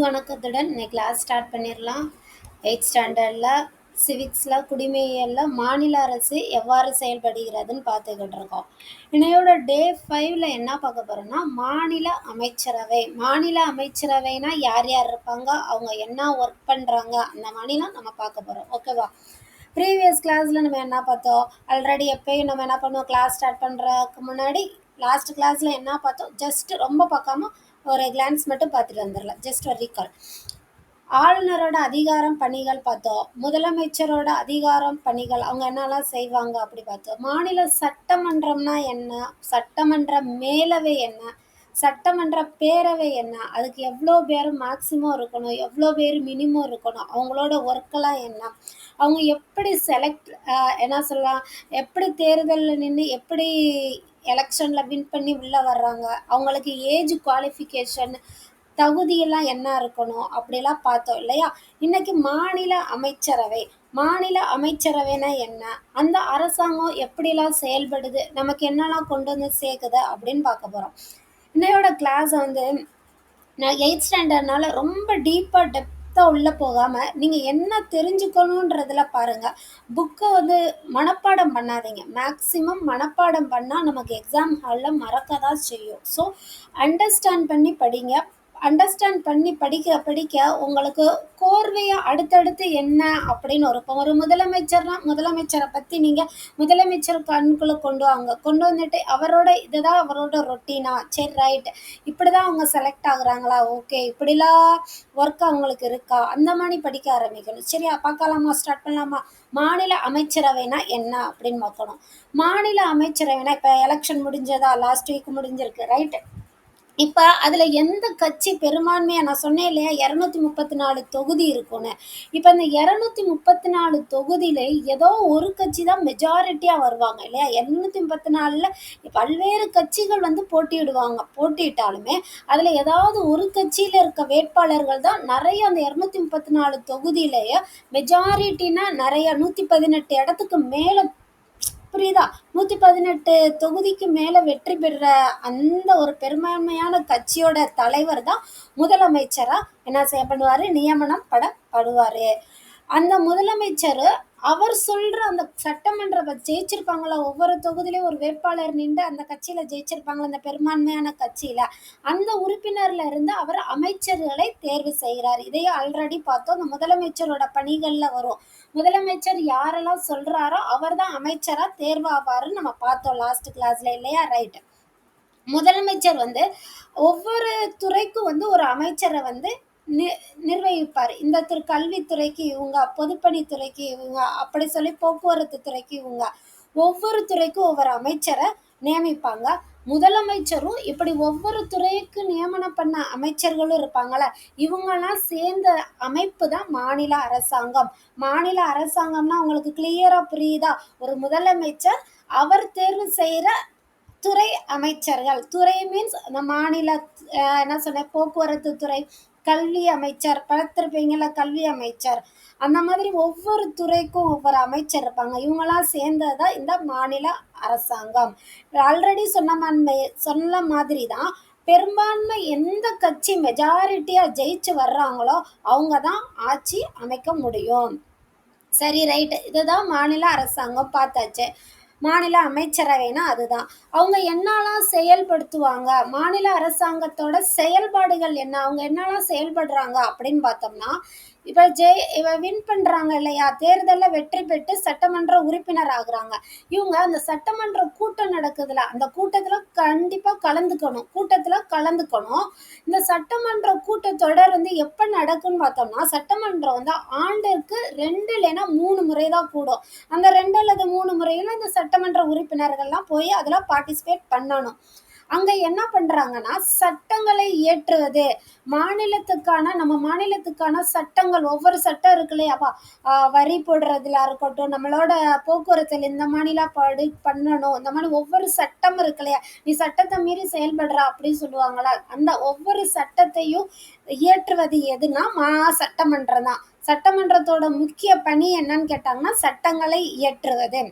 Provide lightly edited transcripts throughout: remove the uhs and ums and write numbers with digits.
வணக்கத்துடன் இன்னைக்கு class start பண்ணிடலாம். 8th ஸ்டாண்டர்டில் சிவிக்ஸில் குடிமையியலில் மாநில அரசு எவ்வாறு செயல்படுகிறதுன்னு பார்த்துக்கிட்டு இருக்கோம். இன்னையோட டே 5ல் என்ன பார்க்க போகிறோம்னா மாநில அமைச்சரவை. மாநில அமைச்சரவைனா யார் யார் இருப்பாங்க, அவங்க என்ன ஒர்க் பண்ணுறாங்க, அந்த மாநிலம் நம்ம பார்க்க போகிறோம். ஓகேவா? ப்ரீவியஸ் கிளாஸில் நம்ம என்ன பார்த்தோம், ஆல்ரெடி எப்பயும் நம்ம என்ன பண்ணுவோம், கிளாஸ் ஸ்டார்ட் பண்ணுறதுக்கு முன்னாடி லாஸ்ட் கிளாஸில் என்ன பார்த்தோம், ஜஸ்ட் ரொம்ப பார்க்காம ஒரு கிளான்ஸ் மட்டும் பார்த்துட்டு வந்துடலாம். ஜஸ்ட் ஒரு ரீகால். ஆளுநரோட அதிகாரம் பணிகள் பார்த்தோம், முதலமைச்சரோட அதிகாரம் பணிகள் அவங்க என்னெல்லாம் செய்வாங்க அப்படி பார்த்தோம். மாநில சட்டமன்றம்னா என்ன, சட்டமன்ற மேலவை என்ன, சட்டமன்ற பேரவை என்ன, அதுக்கு எவ்வளோ பேர் மேக்சிமம் இருக்கணும், எவ்வளோ பேர் மினிமம் இருக்கணும், அவங்களோட ஒர்க்கெல்லாம் என்ன, அவங்க எப்படி செலக்ட் என்ன சொல்லலாம், எப்படி தேர்தலில் நின்று எப்படி எலெக்ஷனில் வின் பண்ணி உள்ளே வர்றாங்க, அவங்களுக்கு ஏஜ் குவாலிஃபிகேஷன் தகுதியெல்லாம் என்ன இருக்கணும் அப்படிலாம் பார்த்தோம் இல்லையா. இன்னைக்கு மாநில அமைச்சரவை. மாநில அமைச்சரவைனா என்ன, அந்த அரசாங்கம் எப்படிலாம் செயல்படுது, நமக்கு என்னெல்லாம் கொண்டு வந்து சேர்க்குது அப்படின்னு பார்க்க போகிறோம். இன்னையோட கிளாஸ் வந்து நான் 8th ஸ்டாண்டர்ட்னால ரொம்ப டீப்பாக டெப்த்தாக உள்ளே போகாமல் நீங்கள் என்ன தெரிஞ்சுக்கணுன்றதில் பாருங்கள். புக்கை வந்து மனப்பாடம் பண்ணாதீங்க. மேக்ஸிமம் மனப்பாடம் பண்ணால் நமக்கு எக்ஸாம் ஹாலில் மறக்க தான் செய்யும். ஸோ அண்டர்ஸ்டாண்ட் பண்ணி படிங்க. அண்டர்ஸ்டாண்ட் பண்ணி படிக்க படிக்க உங்களுக்கு கோர்வையாக அடுத்தடுத்து என்ன அப்படின்னு இருக்கும். ஒரு முதலமைச்சர்னா முதலமைச்சரை பற்றி நீங்கள் முதலமைச்சர் கண்குள்ளே கொண்டு வந்துட்டு அவரோட இதுதான் அவரோட ரொட்டீனா, சரி ரைட் இப்படி தான் அவங்க செலக்ட் ஆகுறாங்களா, ஓகே இப்படிலாம் ஒர்க் அவங்களுக்கு இருக்கா, அந்த மாதிரி படிக்க ஆரம்பிக்கணும். சரியா, பார்க்கலாமா, ஸ்டார்ட் பண்ணலாமா. மாநில அமைச்சரவைனா என்ன அப்படின்னு பார்க்கணும். மாநில அமைச்சரவைனா இப்போ எலெக்ஷன் முடிஞ்சதா, லாஸ்ட் வீக் முடிஞ்சிருக்கு ரைட். இப்போ அதில் எந்த கட்சி பெரும்பான்மையாக, நான் சொன்னேன் இல்லையா 234 தொகுதி இருக்குன்னு. இப்போ இந்த 234 தொகுதியில் ஏதோ ஒரு கட்சி தான் மெஜாரிட்டியாக வருவாங்க இல்லையா. 234ல் பல்வேறு கட்சிகள் வந்து போட்டியிட்டாலுமே அதில் ஏதாவது ஒரு கட்சியில் இருக்க வேட்பாளர்கள் தான் நிறைய அந்த 234 தொகுதியிலேயே மெஜாரிட்டினா நிறைய 118 இடத்துக்கு மேலே, புரியுதா, 118 தொகுதிக்கு மேலே வெற்றி பெற அந்த ஒரு பெரும்பான்மையான கட்சியோட தலைவர் தான் முதலமைச்சராக என்ன செய்யப்படுவார், நியமனம் படுவார். அந்த முதலமைச்சர் அவர் சொல்கிற அந்த சட்டமன்ற ஜெயிச்சிருப்பாங்களா, ஒவ்வொரு தொகுதியிலையும் ஒரு வேட்பாளர் நின்று அந்த கட்சியில் ஜெயிச்சிருப்பாங்களா, அந்த பெரும்பான்மையான கட்சியில் அந்த உறுப்பினர்ல இருந்து அவர் அமைச்சர்களை தேர்வு செய்கிறார். இதையே ஆல்ரெடி பார்த்தோம். அந்த முதலமைச்சரோட பணிகளில் வரும். முதலமைச்சர் யாரெல்லாம் சொல்கிறாரோ அவர் தான் அமைச்சராக தேர்வாவாருன்னு நம்ம பார்த்தோம் லாஸ்ட் கிளாஸில் இல்லையா. ரைட்டு. முதலமைச்சர் வந்து ஒவ்வொரு துறைக்கும் வந்து ஒரு அமைச்சரை வந்து நிர்வகிப்பார். இந்த கல்வித்துறைக்கு இவங்க, பொதுப்பணித்துறைக்கு இவங்க, அப்படி சொல்லி போக்குவரத்து துறைக்கு இவங்க, ஒவ்வொரு துறைக்கும் ஒவ்வொரு அமைச்சரை நியமிப்பாங்க. முதலமைச்சரும் இப்படி ஒவ்வொரு துறைக்கு நியமனம் பண்ண அமைச்சர்களும் இருப்பாங்கள, இவங்கெல்லாம் சேர்ந்த அமைப்பு தான் மாநில அரசாங்கம். மாநில அரசாங்கம்னா உங்களுக்கு கிளியரா புரியுதா. ஒரு முதலமைச்சர் அவர் தேர்வு செய்கிற துறை அமைச்சர்கள், துறை மீன்ஸ் அந்த மாநில என்ன சொன்ன போக்குவரத்து துறை, கல்வி அமைச்சர், பார்த்துருப்பீங்கள கல்வி அமைச்சர், அந்த மாதிரி ஒவ்வொரு துறைக்கும் ஒவ்வொரு அமைச்சர் இருப்பாங்க. இவங்கெல்லாம் சேர்ந்ததான் இந்த மாநில அரசாங்கம். ஆல்ரெடி சொன்ன மாதிரி தான் பெரும்பான்மை எந்த கட்சி மெஜாரிட்டியாக ஜெயிச்சு வர்றாங்களோ அவங்க தான் ஆட்சி அமைக்க முடியும். சரி ரைட்டு, இதுதான் மாநில அரசாங்கம் பார்த்தாச்சு. மாநில அமைச்சரவைனா அதுதான். அவங்க என்னெல்லாம் செயல்படுத்துவாங்க, மாநில அரசாங்கத்தோட செயல்பாடுகள் என்ன, அவங்க என்னெல்லாம் செயல்படுறாங்க அப்படின்னு பார்த்தோம்னா, இப்போ வின் பண்ணுறாங்க இல்லையா, தேர்தலில் வெற்றி பெற்று சட்டமன்ற உறுப்பினர் ஆகுறாங்க. இவங்க அந்த சட்டமன்ற கூட்டம் நடக்குதுல, அந்த கூட்டத்தில் கண்டிப்பாக கலந்துக்கணும். இந்த சட்டமன்ற கூட்டத்தொடர் வந்து எப்போ நடக்குன்னு பார்த்தோம்னா, சட்டமன்றம் வந்து ஆண்டுக்கு 2 இல்லைன்னா 3 முறை தான் கூடும். அந்த 2 அல்லது 3 முறையில் இந்த சட்டமன்ற உறுப்பினர்கள்லாம் போய் அதில் பார்ட்டிசிபேட் பண்ணணும். அங்கே என்ன பண்ணுறாங்கன்னா சட்டங்களை இயற்றுவது, நம்ம மாநிலத்துக்கான சட்டங்கள், ஒவ்வொரு சட்டம் இருக்கு இல்லையாப்பா, வரி போடுறதுல இருக்கட்டும், நம்மளோட போக்குவரத்தில் இந்த மாதிரிலாம் பண்ணணும், இந்த மாதிரி ஒவ்வொரு சட்டம் இருக்கு இல்லையா, நீ சட்டத்தை மீறி செயல்படுறா அப்படின்னு சொல்லுவாங்களா, அந்த ஒவ்வொரு சட்டத்தையும் இயற்றுவது எதுனா சட்டமன்றம் தான். சட்டமன்றத்தோட முக்கிய பணி என்னன்னு கேட்டாங்கன்னா சட்டங்களை இயற்றுவது.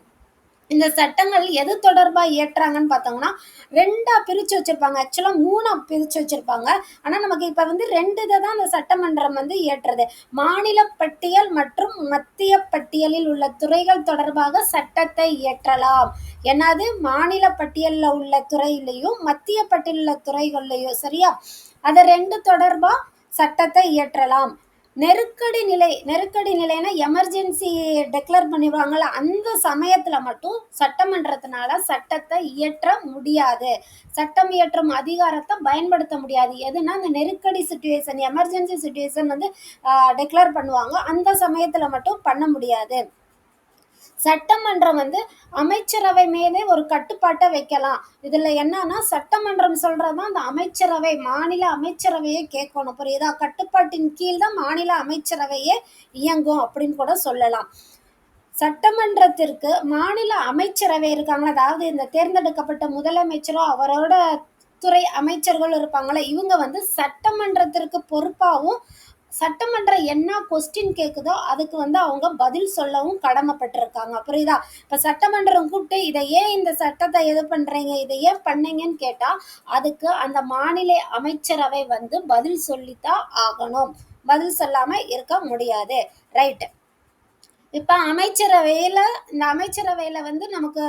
இந்த சட்டங்கள் எது தொடர்பா இயற்றாங்கன்னு பார்த்தோம்னா, 2ஆ பிரிச்சு வச்சிருப்பாங்க. ஆக்சுவலா 3ஆ பிரிச்சு வச்சிருப்பாங்க. ஆனா, நமக்கு இப்ப வந்து 2 இத தான் அந்த சட்டமன்றம் வந்து இயற்றுது. மாநில பட்டியல் மற்றும் மத்திய பட்டியலில் உள்ள துறைகள் தொடர்பாக சட்டத்தை இயற்றலாம். என்னது? மாநில பட்டியல்ல உள்ள துறையிலயும், மத்திய பட்டியல்ல உள்ள துறைகள்லயும் சரியா? அத 2 தொடர்பா சட்டத்தை இயற்றலாம். நெருக்கடி நிலைன்னா எமர்ஜென்சி டிக்ளேர் பண்ணிடுவாங்கல்ல, அந்த சமயத்துல மட்டும் சட்டமன்றத்தினால சட்டத்தை இயற்ற முடியாது. சட்டம் இயற்றும் அதிகாரத்தை பயன்படுத்த முடியாது. எதுனா இந்த நெருக்கடி சுச்சுவேஷன், எமர்ஜென்சி சுச்சுவேஷன் வந்து டிக்ளேர் பண்ணுவாங்க, அந்த சமயத்துல மட்டும் பண்ண முடியாது. சட்டமன்றம் வந்து அமைச்சரவை மீதே ஒரு கட்டுப்பாட்டை வைக்கலாம். இதுல என்னன்னா, சட்டமன்றம் சொல்றதுதான் அந்த அமைச்சரவை, மாநில அமைச்சரவையே கேட்கணும். புரியுதா? கட்டுப்பாட்டின் கீழ் தான் மாநில அமைச்சரவையே இயங்கும் அப்படின்னு கூட சொல்லலாம். சட்டமன்றத்திற்கு மாநில அமைச்சரவை இருக்காங்களா, அதாவது இந்த தேர்ந்தெடுக்கப்பட்ட முதலமைச்சரோ அவரோட துறை அமைச்சர்கள் இருப்பாங்களே, இவங்க வந்து சட்டமன்றத்திற்கு பொறுப்பாகவும், சட்டமன்றம் என்ன கொஸ்டின் கேக்குதோ அதுக்கு வந்து அவங்க பதில் சொல்லவும் கடமைப்பட்டிருக்காங்க. புரியுதா? இப்ப சட்டமன்றம் கூப்பிட்டு இதை ஏன் இந்த சட்டத்தை எது பண்றீங்க, இதை ஏன் பண்ணீங்கன்னு கேட்டா அதுக்கு அந்த மாநில அமைச்சரவை வந்து பதில் சொல்லித்தான் ஆகணும். பதில் சொல்லாம இருக்க முடியாது. ரைட். இப்ப இந்த அமைச்சரவையில வந்து நமக்கு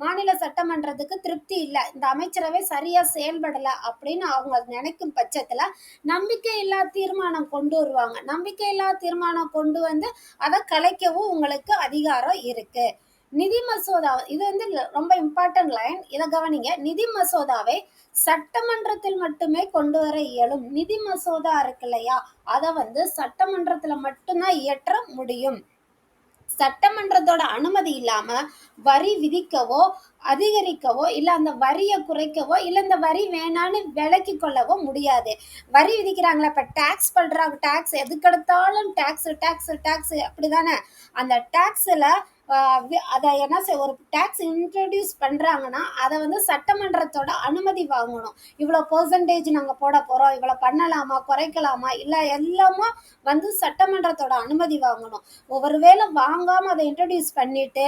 மாநில சட்டமன்றத்துக்கு திருப்தி இல்ல, இந்த அமைச்சரவை சரியா செயல்படல அப்படின்னு அவங்க நினைக்கும் பட்சத்துல நம்பிக்கையில்லா தீர்மானம் கொண்டு வருவாங்க. நம்பிக்கையில்லா தீர்மானம் கொண்டு வந்து அதை கலைக்கவும் உங்களுக்கு அதிகாரம் இருக்கு. நிதி மசோதா இது வந்து ரொம்ப இம்பார்ட்டன்ட் லைன், இதை கவனிங்க. நிதி மசோதாவை சட்டமன்றத்தில் மட்டுமே கொண்டு வர இயலும். நிதி மசோதா இருக்கு இல்லையா, அதை வந்து சட்டமன்றத்துல மட்டும்தான் இயற்ற முடியும். சட்டமன்றத்தோட அனுமதி இல்லாம வரி விதிக்கவோ, அதிகரிக்கவோ, இல்ல அந்த வரிய குறைக்கவோ, இல்ல இந்த வரி வேணான்னு விலக்கி கொள்ளவோ முடியாது. வரி விதிக்கிறாங்களா, இப்ப டாக்ஸ் பண்றாங்க, டாக்ஸ் எதுக்கெடுத்தாலும் டாக்ஸ் டாக்ஸ் டாக்ஸ் அப்படிதானே? அந்த டாக்ஸ்ல அதை என்ன ஒரு டாக்ஸ் இன்ட்ரடியூஸ் பண்றாங்கன்னா அதை வந்து சட்டமன்றத்தோட அனுமதி வாங்கணும். இவ்வளோ பெர்சன்டேஜ் நாங்க போட போறோம், இவ்வளோ பண்ணலாமா, குறைக்கலாமா, இல்ல எல்லாமா வந்து சட்டமன்றத்தோட அனுமதி வாங்கணும். ஒருவேளை வாங்காம அதை இன்ட்ரடியூஸ் பண்ணிட்டு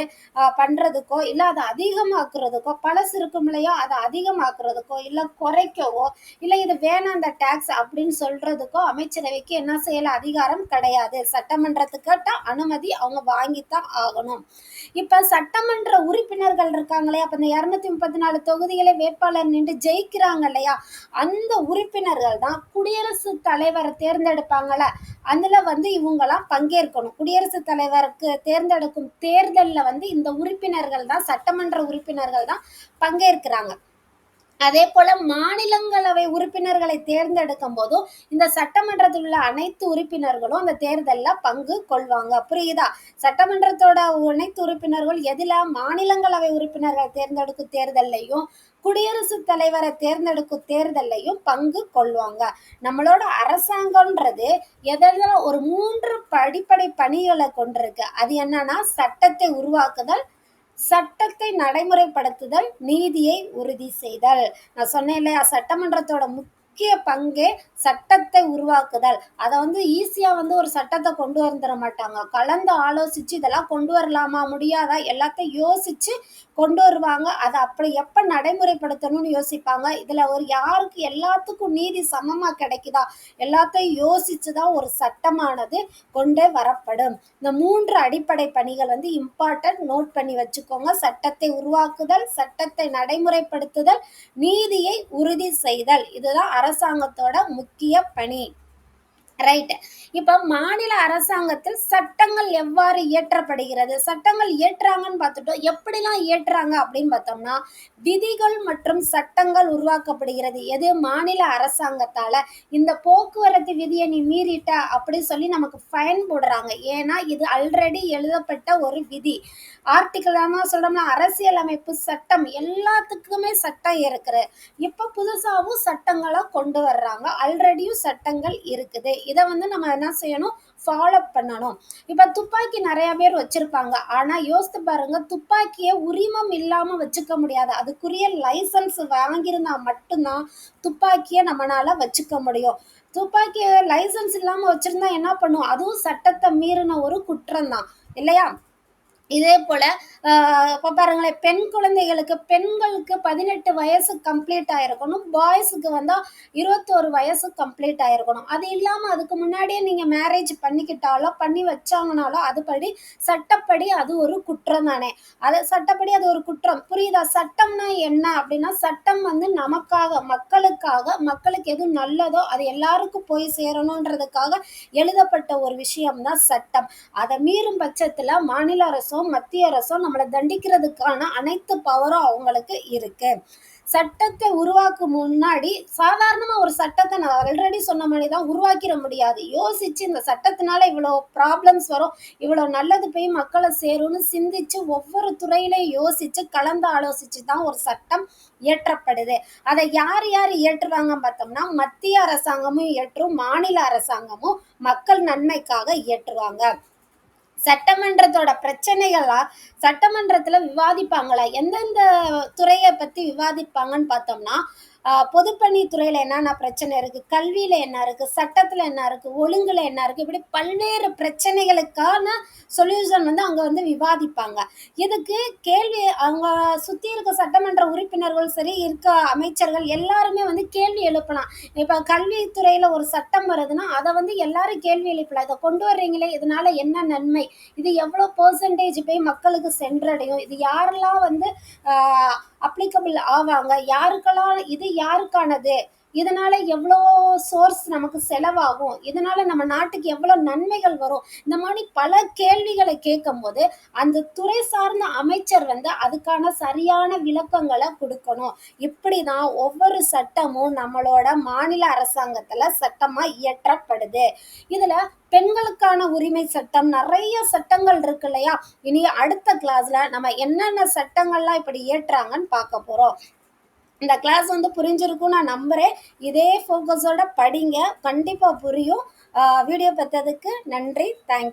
பண்றதுக்கோ, இல்ல அதை அதிகமாக்குறதுக்கோ, பழசு இருக்கும் இல்லையோ அதை அதிகமாக்குறதுக்கோ, இல்ல குறைக்கவோ, இல்ல இது வேணாம் இந்த டாக்ஸ் அப்படின்னு சொல்றதுக்கோ அமைச்சரவைக்கு என்ன செய்யல அதிகாரம் கிடையாது. சட்டமன்றத்துக்கிட்ட அனுமதி அவங்க வாங்கித்தான் ஆகணும். இப்ப சட்டமன்ற உறுப்பினர்கள் இருக்காங்களே, அப்ப இந்த 234 தொகுதிகளை வேட்பாளர் நின்று ஜெயிக்கிறாங்க இல்லையா, அந்த உறுப்பினர்கள் தான் குடியரசுத் தலைவரை தேர்ந்தெடுப்பாங்கல்ல, அதுல வந்து இவங்கெல்லாம் பங்கேற்கணும். குடியரசுத் தலைவருக்கு தேர்ந்தெடுக்கும் தேர்தல்ல வந்து இந்த உறுப்பினர்கள் தான், சட்டமன்ற உறுப்பினர்கள் தான் பங்கேற்கிறாங்க. அதே போல மாநிலங்களவை உறுப்பினர்களை தேர்ந்தெடுக்கும் போதும் இந்த சட்டமன்றத்தில் உள்ள அனைத்து உறுப்பினர்களும் அந்த தேர்தலில் பங்கு கொள்வாங்க. புரியுதா? சட்டமன்றத்தோட அனைத்து உறுப்பினர்கள் எதுல, மாநிலங்களவை உறுப்பினர்கள் தேர்ந்தெடுக்கும் தேர்தலையும் குடியரசுத் தலைவரை தேர்ந்தெடுக்கும் தேர்தலையும் பங்கு கொள்வாங்க. நம்மளோட அரசாங்கம்ன்றது எதெல்லாம் ஒரு 3 அடிப்படை பணிகளை கொண்டிருக்கு. அது என்னன்னா, சட்டத்தை உருவாக்குதல், சட்டத்தை நடைமுறைப்படுத்துதல், நீதியை உறுதி செய்தல். நான் சொன்னேன் இல்லையா, சட்டமன்றத்தோட முக்கிய பங்கே சட்டத்தை உருவாக்குதல். அதை வந்து ஈஸியா வந்து ஒரு சட்டத்தை கொண்டு வந்துட மாட்டாங்க. கலந்து ஆலோசிச்சு இதெல்லாம் கொண்டு வரலாமா, முடியாதா, எல்லாத்தையும் யோசிச்சு கொண்டு வருவாங்க. அதை அப்படி எப்ப நடைமுறைப்படுத்தணும்னு யோசிப்பாங்க. இதுல ஒரு யாருக்கு எல்லாத்துக்கும் நீதி சமமா கிடைக்குதா, எல்லாத்தையும் யோசிச்சுதான் ஒரு சட்டமானது கொண்டே வரப்படும். இந்த 3 அடிப்படை பணிகள் வந்து இம்பார்ட்டன்ட், நோட் பண்ணி வச்சுக்கோங்க. சட்டத்தை உருவாக்குதல், சட்டத்தை நடைமுறைப்படுத்துதல், நீதியை உறுதி செய்தல். இதுதான் அரசாங்கத்தோட முக்கிய பணி. ரைட். இப்ப மாநில அரசாங்கத்தில் சட்டங்கள் எவ்வாறு இயற்றப்படுகிறது, சட்டங்கள் இயற்றாங்கன்னு பார்த்துட்டோம். எப்படிலாம் இயற்றுறாங்க அப்படின்னு பார்த்தோம்னா, விதிகள் மற்றும் சட்டங்கள் உருவாக்கப்படுகிறது. எது? மாநில அரசாங்கத்தால. இந்த போக்குவரத்து விதியை நீ மீறிட்ட அப்படி சொல்லி நமக்கு ஃபைன் போடுறாங்க. ஏன்னா இது ஆல்ரெடி எழுதப்பட்ட ஒரு விதி. ஆர்டிகல் சொல்றோம்னா, அரசியலமைப்பு சட்டம் எல்லாத்துக்குமே சட்டம் இருக்குது. இப்ப புதுசாவும் சட்டங்களை கொண்டு வர்றாங்க. ஆல்ரெடியும் சட்டங்கள் இருக்குது. இதை வந்து நம்ம என்ன செய்யணும், ஃபாலோ பண்ணணும். இப்ப துப்பாக்கி நிறைய பேர் வச்சிருப்பாங்க. ஆனா யோசித்து பாருங்க, துப்பாக்கியை உரிமம் இல்லாம வச்சுக்க முடியாது. அதுக்குரிய லைசன்ஸ் வாங்கியிருந்தா மட்டும்தான் துப்பாக்கியை நம்மளால வச்சுக்க முடியும். துப்பாக்கி லைசன்ஸ் இல்லாம வச்சிருந்தா என்ன பண்ணும், அதுவும் சட்டத்தை மீறின ஒரு குற்றம் தான் இல்லையா? இதே போல இப்போ பாருங்களேன், பெண்களுக்கு 18 வயசு கம்ப்ளீட் ஆயிருக்கணும். பாய்ஸுக்கு வந்தா 21 வயசு கம்ப்ளீட் ஆயிருக்கணும். அது இல்லாம அதுக்கு முன்னாடியே நீங்க மேரேஜ் பண்ணிக்கிட்டாலோ, பண்ணி வச்சாங்கனாலோ, சட்டப்படி அது ஒரு குற்றம் தானே! சட்டப்படி அது ஒரு குற்றம். புரியுதா? சட்டம்னா என்ன அப்டின்னா, சட்டம் வந்து நமக்காக, மக்களுக்கு எது நல்லதோ அது எல்லாருக்கும் போய் சேரணுன்றதுக்காக எழுதப்பட்ட ஒரு விஷயம் தான் சட்டம். அத மீறும் பட்சத்துல மாநில அரசோ, மத்திய அரசோ நம்மள தண்டிக்கிறதுக்கான அனைத்து பவரும் அவங்களுக்கு இருக்கு. சட்டத்தை உருவாக்கும் முன்னாடி சாதாரணமா ஒரு சட்டத்தை நான் ஆல்ரெடி சொன்ன மாதிரி தான் உருவாக்கிட முடியாது. யோசிச்சு இந்த சட்டத்தினால இவ்வளோ ப்ராப்ளம்ஸ் வரும், இவ்வளோ நல்லது போய் மக்களை சேரும்னு சிந்திச்சு ஒவ்வொரு துறையிலையும் யோசிச்சு கலந்து ஆலோசிச்சு தான் ஒரு சட்டம் இயற்றப்படுது. அதை யார் யார் இயற்றுறாங்கன்னு பார்த்தோம்னா, மத்திய அரசாங்கமும் இயற்றும், மாநில அரசாங்கமும் மக்கள் நன்மைக்காக இயற்றுவாங்க. சட்டமன்றத்தோட பிரச்சனைகளா சட்டமன்றத்துல விவாதிப்பாங்களா? எந்தெந்த துறையை பத்தி விவாதிப்பாங்கன்னு பார்த்தோம்னா, பொதுப்பணித்துறையில என்னென்ன பிரச்சனை இருக்கு, கல்வியில என்ன இருக்கு, சட்டத்துல என்ன இருக்கு, ஒழுங்குல என்ன இருக்கு, இப்படி பல்வேறு பிரச்சனைகளுக்கான சொல்யூஷன் வந்து அங்க வந்து விவாதிப்பாங்க. இதுக்கு கேள்வி அவங்க சுத்தி இருக்க சட்டமன்ற உறுப்பினர்கள் சரி, இருக்க அமைச்சர்கள் எல்லாருமே வந்து கேள்வி எழுப்பலாம். இப்ப கல்வித்துறையில ஒரு சட்டம் வருதுன்னா, அதை வந்து எல்லாரும் கேள்வி எழுப்பலாம். இதை கொண்டு வர்றீங்களே, இதனால என்ன நன்மை, இது எவ்வளோ பெர்சன்டேஜ் போய் மக்களுக்கு சென்றடையும், இது யாரெல்லாம் வந்து அப்ளிகபிள் ஆவாங்க, இது யாருக்கானது, இதனால எவ்வளோ சோர்ஸ் நமக்கு செலவாகும், இதனால நம்ம நாட்டுக்கு எவ்வளோ நன்மைகள் வரும், இந்த மாதிரி பல கேள்விகளை கேட்கும்போது அந்த துறை சார்ந்த அமைச்சர் வந்து அதுக்கான சரியான விளக்கங்களை கொடுக்கணும். இப்படிதான் ஒவ்வொரு சட்டமும் நம்மளோட மாநில அரசாங்கத்துல சட்டமா இயற்றப்படுது. இதுல பெண்களுக்கான உரிமை சட்டம், நிறைய சட்டங்கள் இருக்கு இல்லையா? இனி அடுத்த கிளாஸ்ல நம்ம என்னென்ன சட்டங்கள்லாம் இப்படி இயற்றாங்கன்னு பார்க்க போறோம். இந்த கிளாஸ் வந்து புரிஞ்சிருக்கும் நான் நம்புறேன். இதே ஃபோக்கஸோட படிங்க, கண்டிப்பா புரியும். வீடியோ பார்த்ததுக்கு நன்றி. தேங்க்யூ.